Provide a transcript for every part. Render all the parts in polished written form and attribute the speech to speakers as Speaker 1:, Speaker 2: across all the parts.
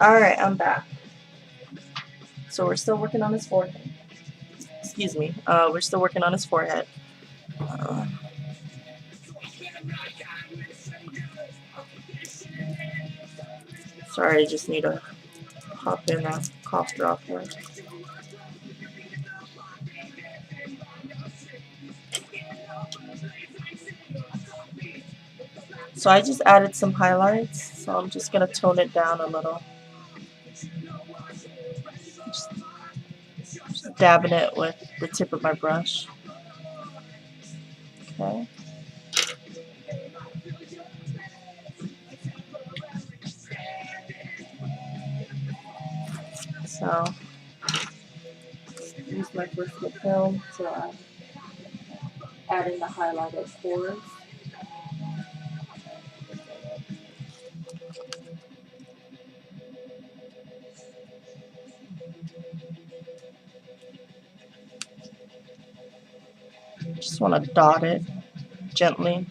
Speaker 1: Alright, I'm back. So we're still working on his forehead. Excuse me. We're still working on his forehead. Sorry, I just need to pop in a cough drop here. So I just added some highlights, so I'm just going to tone it down a little. Just dabbing it with the tip of my brush. Okay. So use my personal film to add in the highlighted pores. Just want to dot it gently.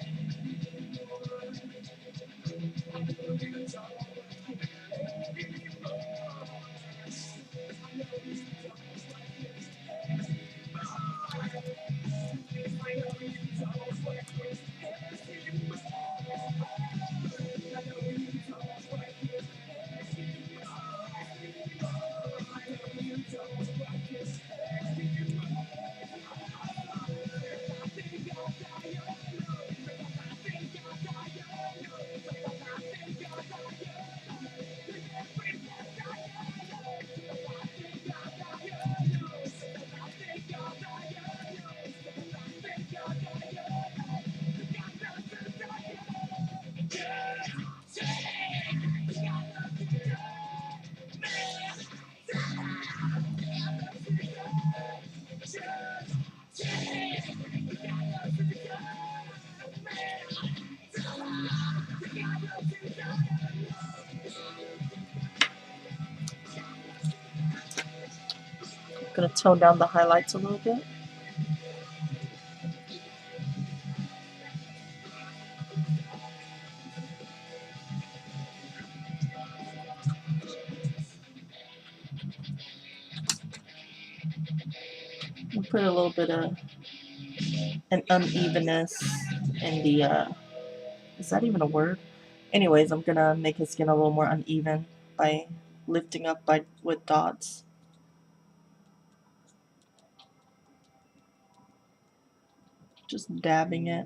Speaker 1: I'm going to tone down the highlights a little bit. I'll put a little bit of an unevenness in the, is that even a word? Anyways, I'm going to make his skin a little more uneven by lifting up with dots. Just dabbing it.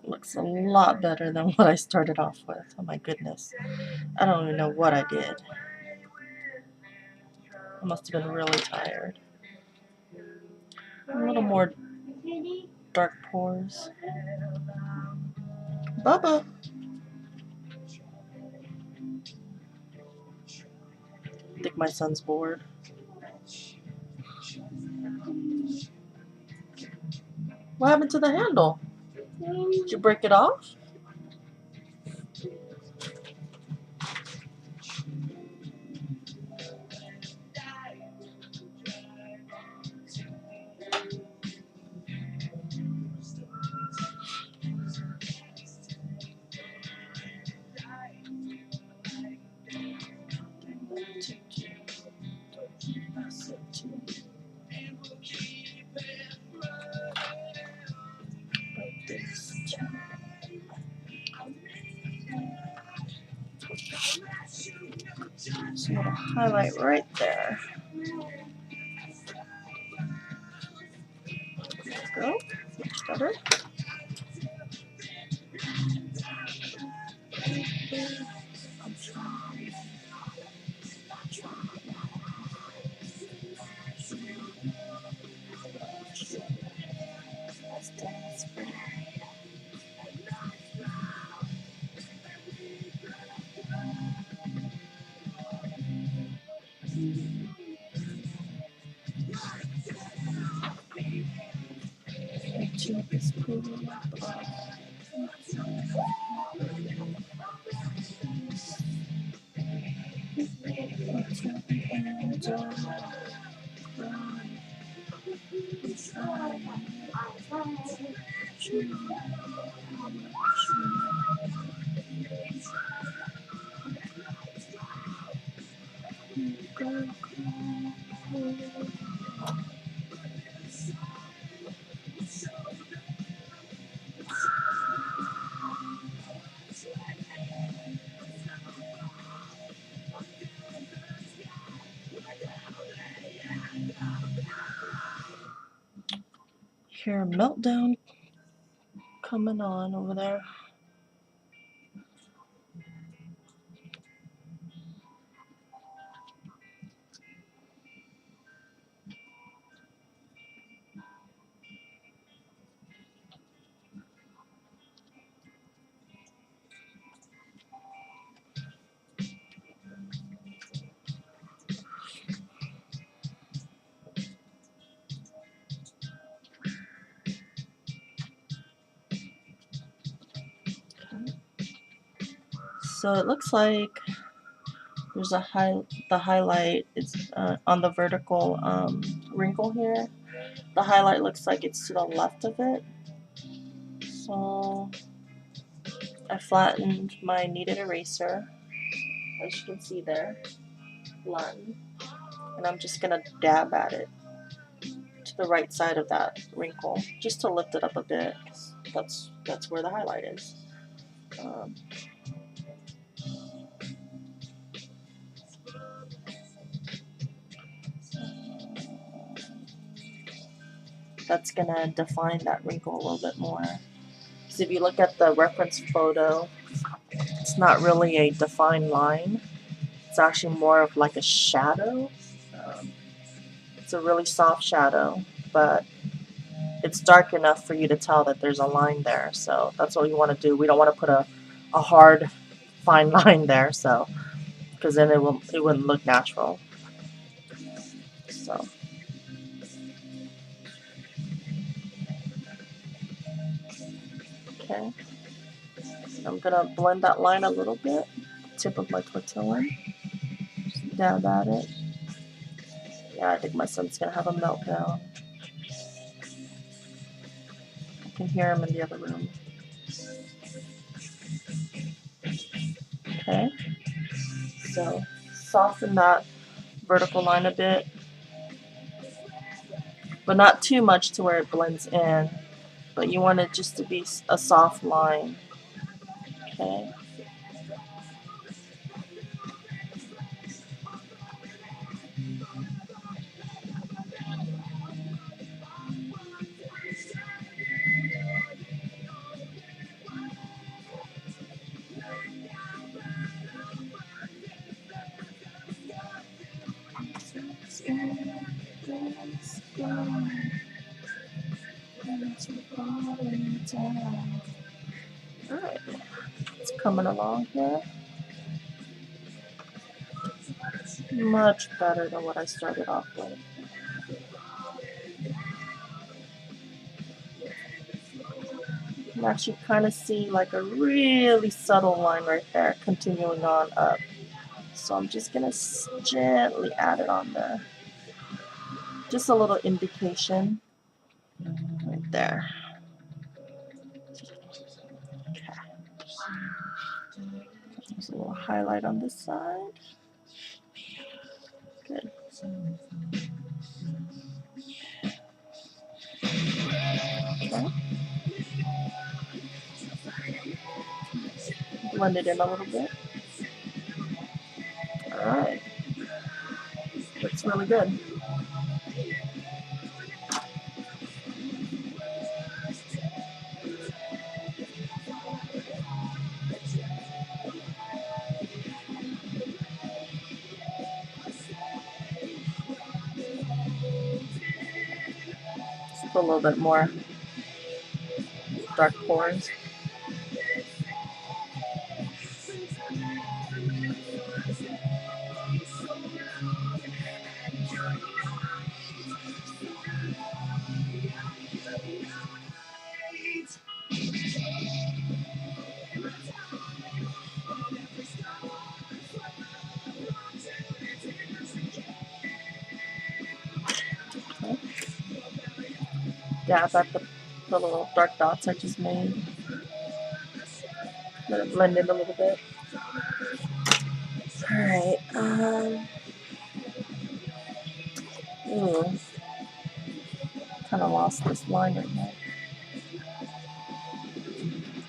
Speaker 1: Looks a lot better than what I started off with. Oh my goodness. I don't even know what I did. I must have been really tired. A little more dark pores. Bubba! I think my son's bored. What happened to the handle? Did you break it off? Just a little highlight right there. Let's go. Much better. to this pool Hear a meltdown coming on over there. So it looks like there's the highlight is on the vertical wrinkle here. The highlight looks like it's to the left of it. So I flattened my kneaded eraser, as you can see there, flatten, and I'm just gonna dab at it to the right side of that wrinkle, just to lift it up a bit. That's where the highlight is. That's gonna define that wrinkle a little bit more. Because if you look at the reference photo, it's not really a defined line. It's actually more of like a shadow. It's a really soft shadow, but it's dark enough for you to tell that there's a line there. So that's what you want to do. We don't want to put a hard, fine line there, so because then it wouldn't look natural. So. Okay. I'm gonna blend that line a little bit. Tip of my tortilla. Just dab at it. Yeah, I think my son's gonna have a meltdown. I can hear him in the other room. Okay. So soften that vertical line a bit, but not too much to where it blends in. But you want it just to be a soft line. Okay. Alright, it's coming along here. Much better than what I started off with. You can actually kind of see like a really subtle line right there continuing on up. So I'm just going to gently add it on there. Just a little indication right there. Okay. There's a little highlight on this side. Good. Okay. Blend it in a little bit. Alright. Looks really good. Just a little bit more dark pores. dab at the little dark dots I just made. Let it blend in a little bit. Alright, ooh, kind of lost this line right now.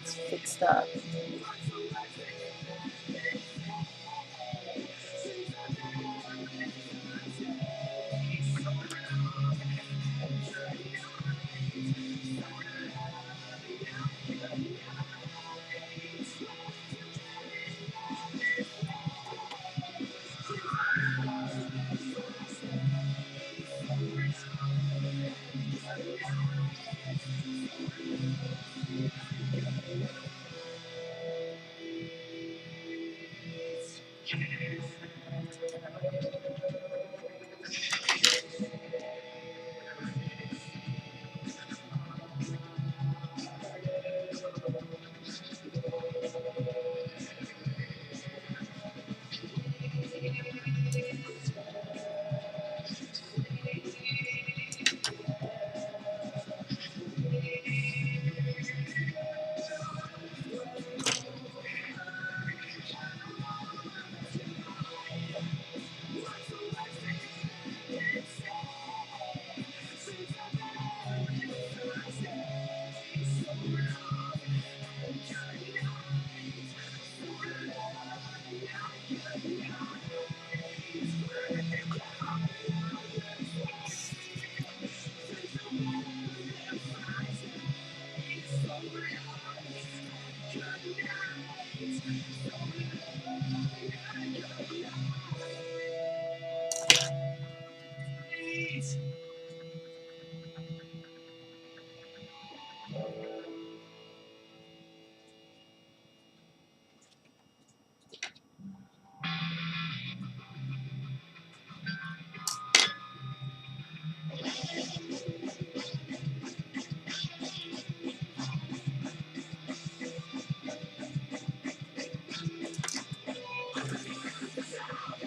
Speaker 1: Let's fix that.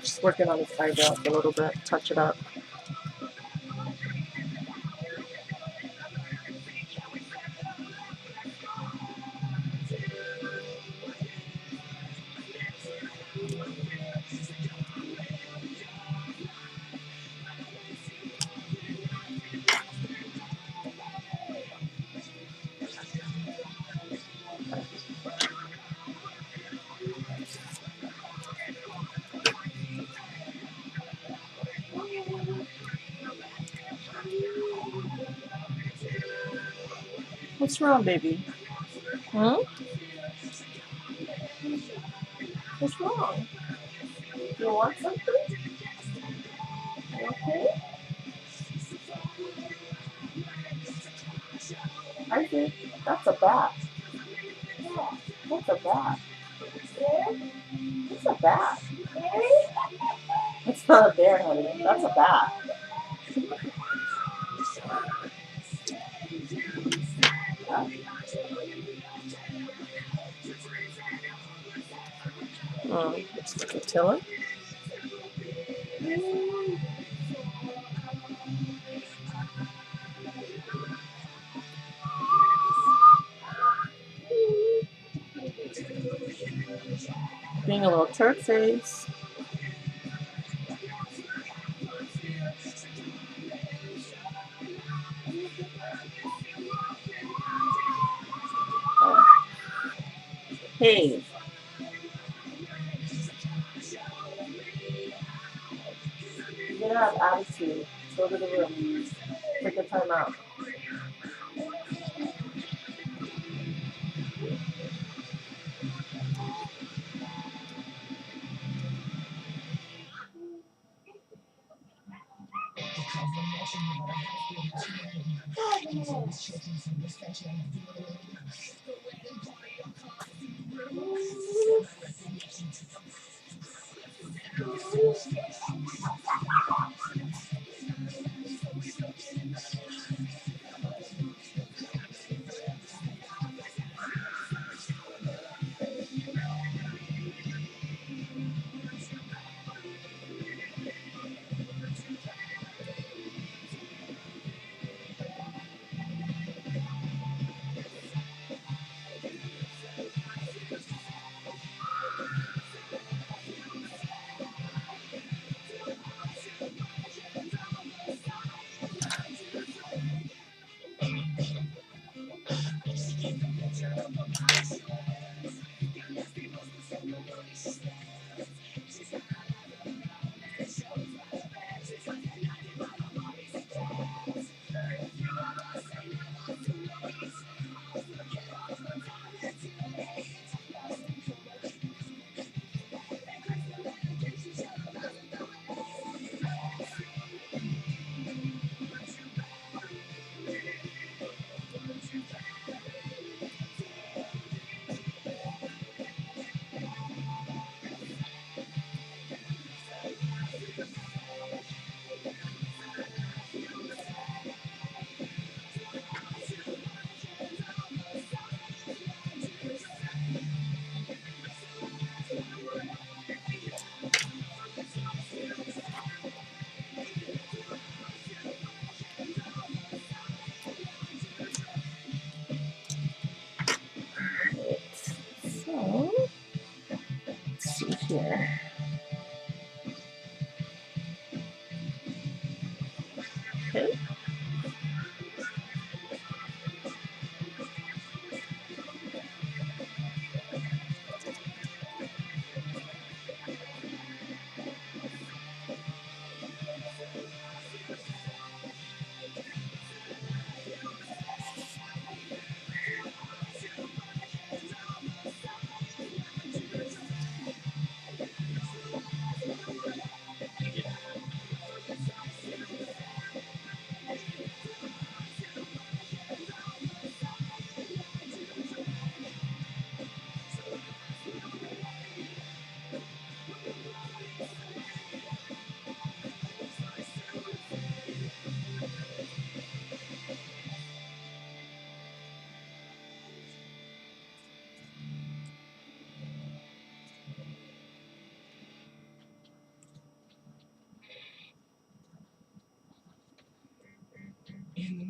Speaker 1: Just working on his eyebrows a little bit, touch it up. What's wrong, baby? Hmm? What's wrong? You want something? Okay. I think that's a bat. Yeah, that's a bat. That's a bat. It's not a bear, honey. That's a bat. Yeah. It's like a tiller. Being a little turd face. Hey. You gotta have attitude. Go to the room. Take a time out.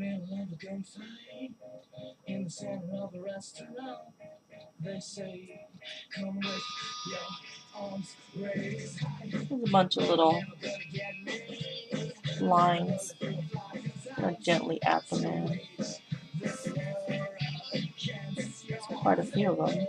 Speaker 1: There's a bunch of little lines. Gently add them in. Quite a few of them.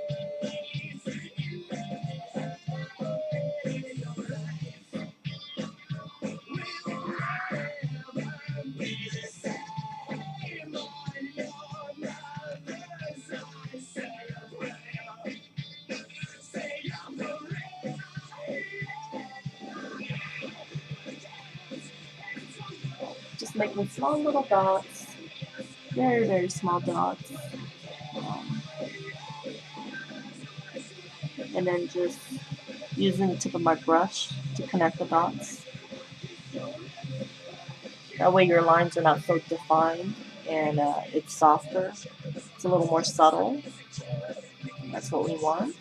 Speaker 1: Just making small little dots, very, very small dots. And then just using the tip of my brush to connect the dots. That way your lines are not so defined and it's softer. It's a little more subtle. That's what we want.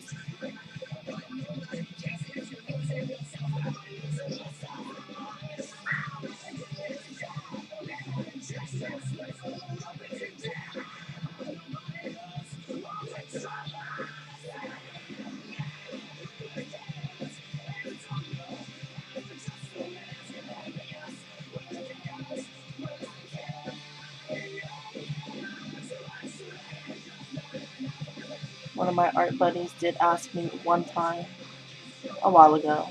Speaker 1: One of my art buddies did ask me one time, a while ago,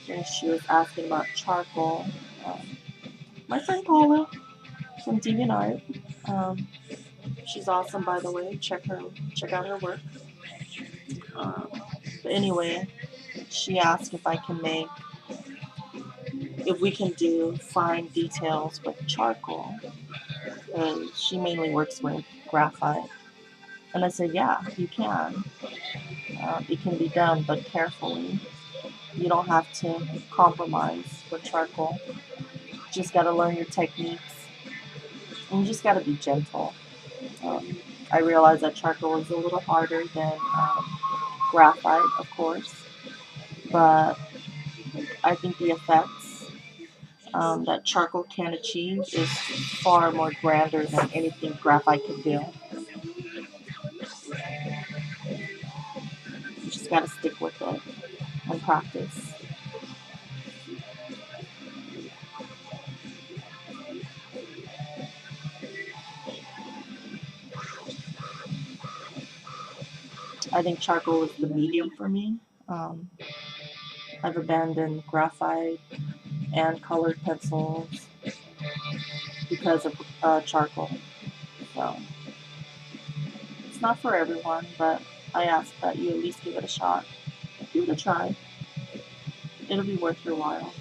Speaker 1: and she was asking about charcoal. My friend Paula from DeviantArt, she's awesome, by the way. Check out her work. But anyway, she asked if we can do fine details with charcoal, and she mainly works with graphite. And I said, yeah, you can. It can be done, but carefully. You don't have to compromise with charcoal. You just got to learn your techniques. And you just got to be gentle. I realize that charcoal is a little harder than graphite, of course. But I think the effects that charcoal can achieve is far more grander than anything graphite can do. You just got to stick with it and practice. I think charcoal is the medium for me. I've abandoned graphite and colored pencils because of charcoal. So it's not for everyone, but I ask that you at least give it a shot. Give it a try. It'll be worth your while.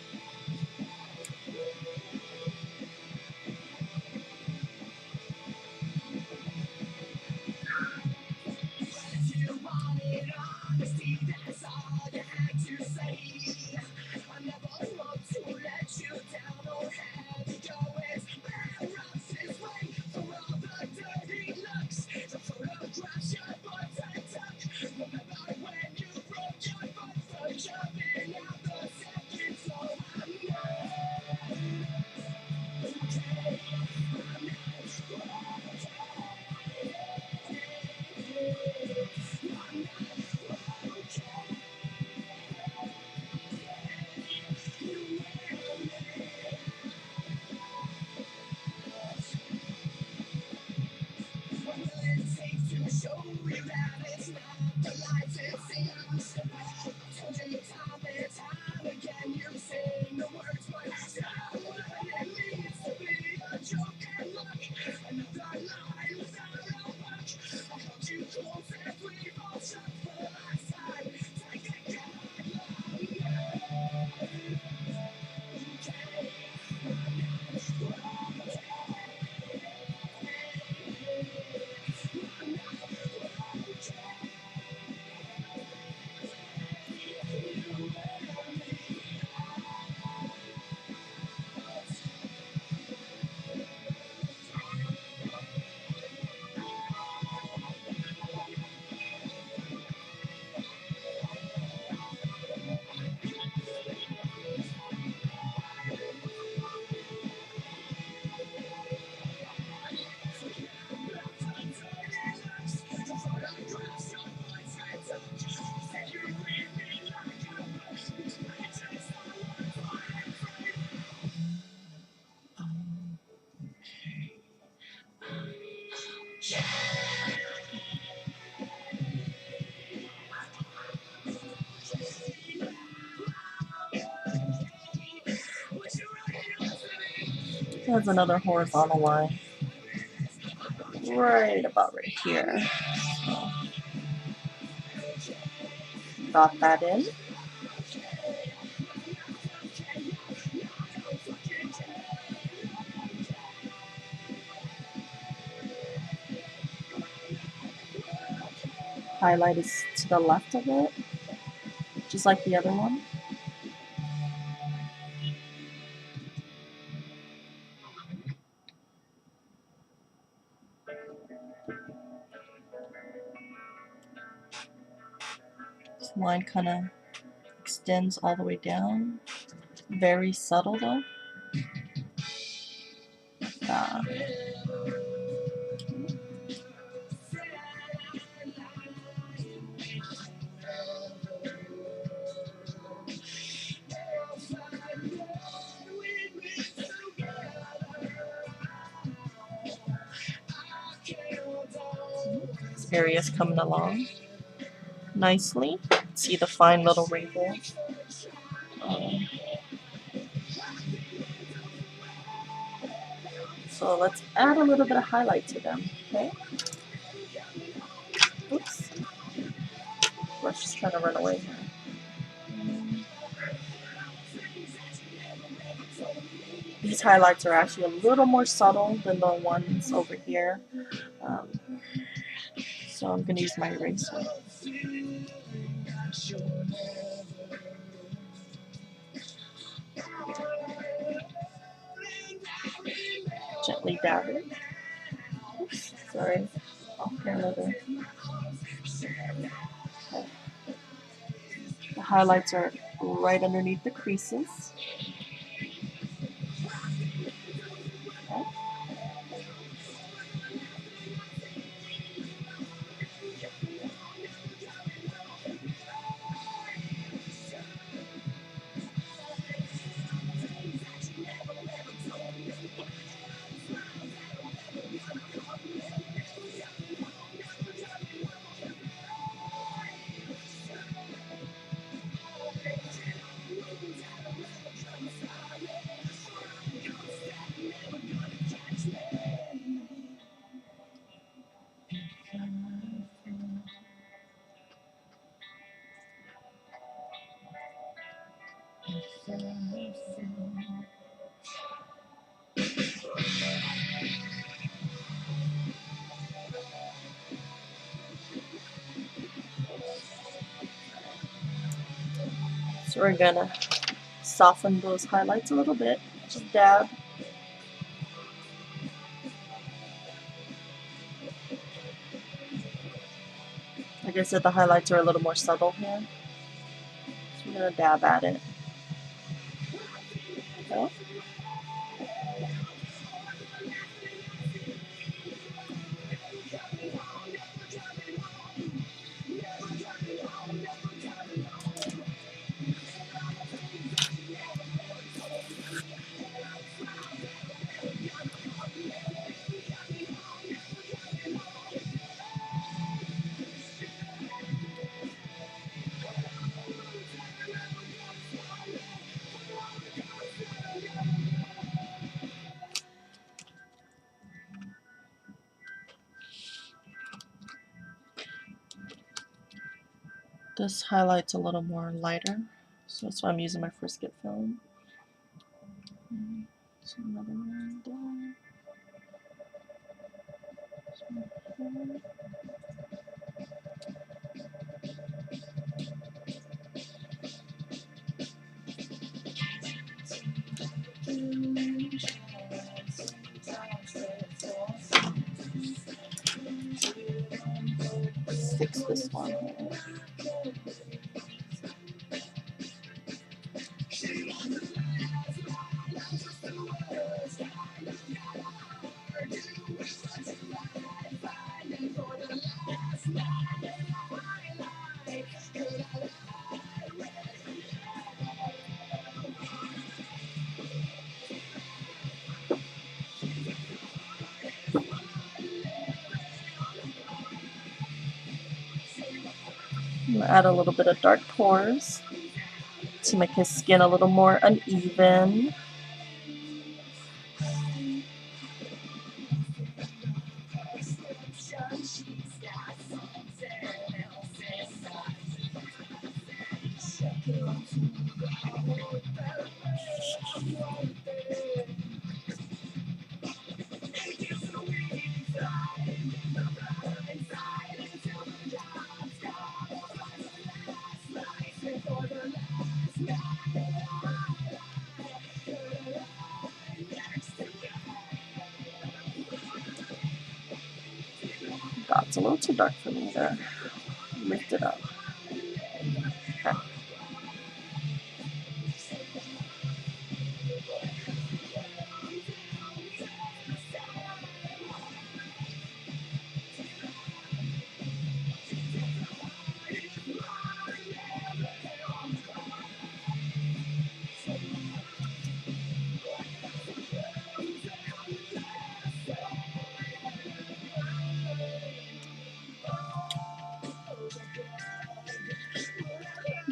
Speaker 1: There's another horizontal line right about right here. So, dot that in. Highlight is to the left of it, just like the other one. This line kind of extends all the way down. Very subtle though. This area is coming along nicely. See the fine little wrinkles. So let's add a little bit of highlight to them, okay? Oops. Brush is trying to run away here. These highlights are actually a little more subtle than the ones over here. So I'm going to use my eraser. Gently dab it. Oops, sorry. Okay. The highlights are right underneath the creases. Okay. So we're gonna soften those highlights a little bit. Just dab. Like I said, the highlights are a little more subtle here. So I'm gonna dab at it. Okay. This highlight's a little more lighter, so that's why I'm using my Frisket film. So another one down. Fix this one. I'm gonna add a little bit of dark pores to make his skin a little more uneven. God, it's a little too dark for me to lift it up. Okay.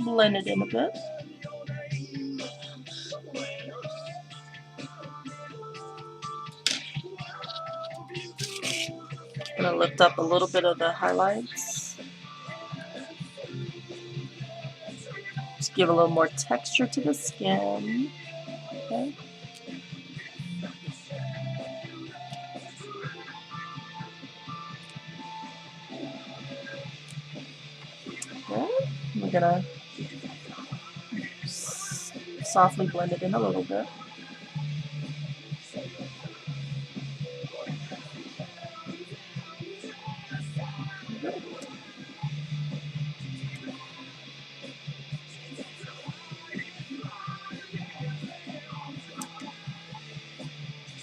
Speaker 1: Blend it in a bit. I'm gonna lift up a little bit of the highlights. Just give a little more texture to the skin. Okay. Okay. We're gonna softly blend it in a little bit.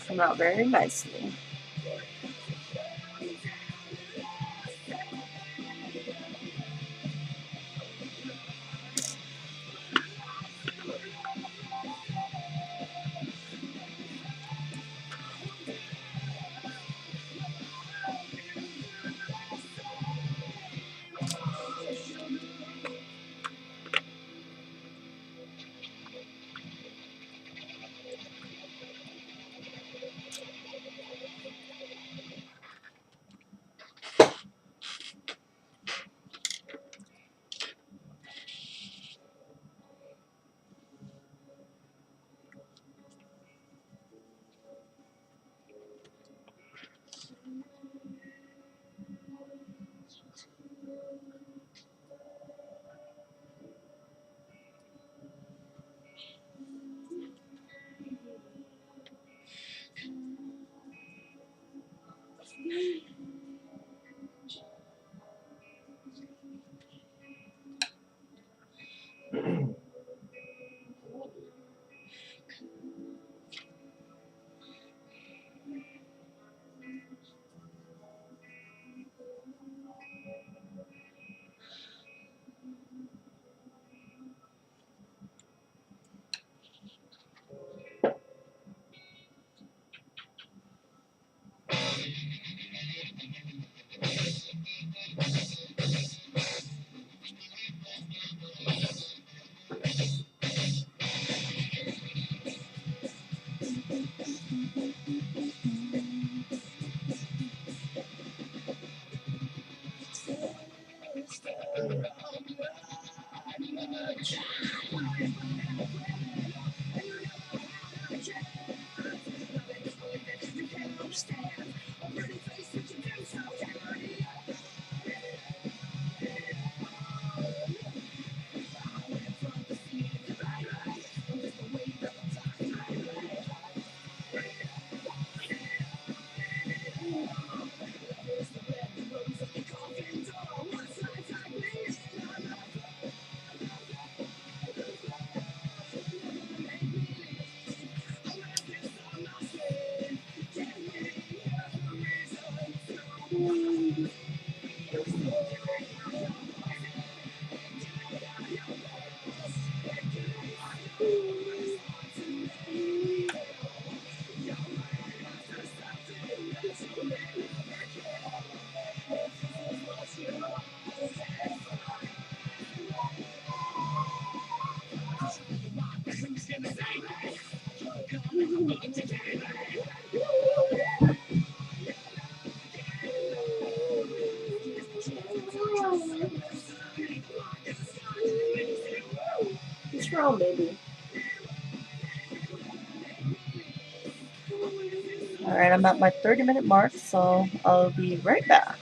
Speaker 1: Come out very nicely. What's wrong, baby? Alright, I'm at my 30-minute mark, so I'll be right back.